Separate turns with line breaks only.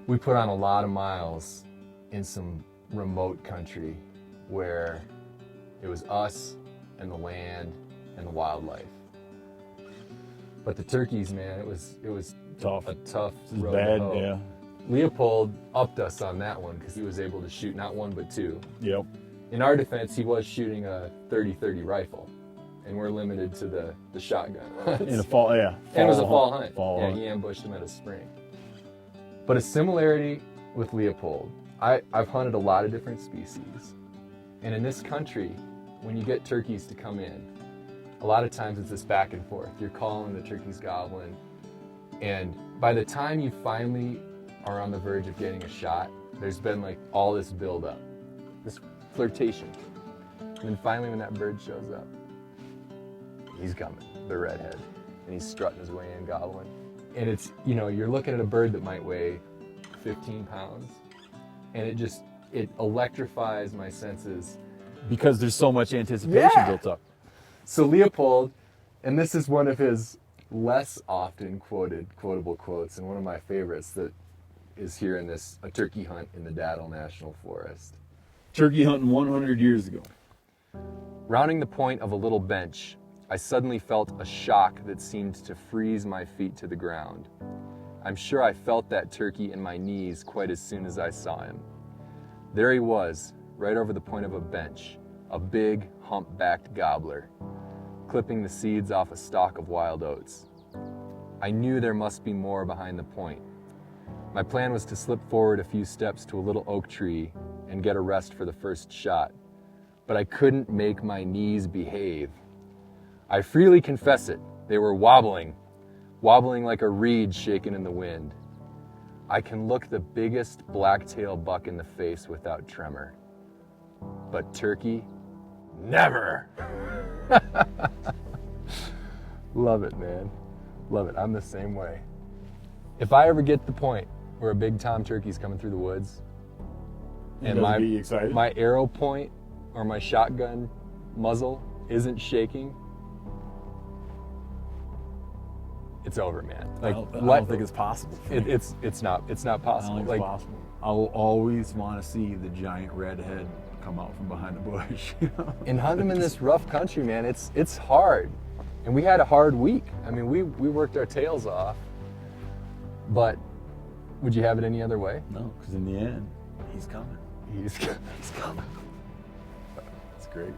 We put on a lot of miles in some remote country where it was us and the land and the wildlife. But the turkeys, man, it was
Tough.
a tough road
Bad,
to hoe.
yeah.
Leopold upped us on that one because he was able to shoot not one but two.
Yep.
In our defense, he was shooting a 30-30 rifle, and we're limited to the shotgun.
In the fall, yeah.
And it was a fall hunt.
Fall
yeah,
hunt.
he ambushed him at a spring. But a similarity with Leopold, I've hunted a lot of different species. And in this country, when you get turkeys to come in, a lot of times it's this back and forth. You're calling, the turkey's gobbling. And by the time you finally are on the verge of getting a shot, there's been like all this buildup, this flirtation. And then finally when that bird shows up, he's coming, the redhead. And he's strutting his way in, gobbling. And it's, you know, you're looking at a bird that might weigh 15 pounds. And it electrifies my senses.
Because there's so much anticipation built up.
So Leopold, and this is one of his less often quotable quotes, and one of my favorites that is here in this, a turkey hunt in the Daddle National Forest.
Turkey hunting 100 years ago.
Rounding the point of a little bench, I suddenly felt a shock that seemed to freeze my feet to the ground. I'm sure I felt that turkey in my knees quite as soon as I saw him. There he was, right over the point of a bench, a big, hump-backed gobbler, clipping the seeds off a stalk of wild oats. I knew there must be more behind the point. My plan was to slip forward a few steps to a little oak tree and get a rest for the first shot, but I couldn't make my knees behave. I freely confess it, they were wobbling like a reed shaken in the wind. I can look the biggest blacktail buck in the face without tremor. But turkey, never! Love it, man. Love it. I'm the same way. If I ever get the point where a big tom turkey's coming through the woods, and my arrow point or my shotgun muzzle isn't shaking, it's over, man.
Like, I don't think it's possible.
It's not possible.
I don't think it's possible. I will always want to see the giant red head come out from behind the bush. You know?
And hunt them in this rough country, man. It's hard, and we had a hard week. I mean, we worked our tails off. But would you have it any other way?
No, because in the end, he's coming.
He's coming.
It's great.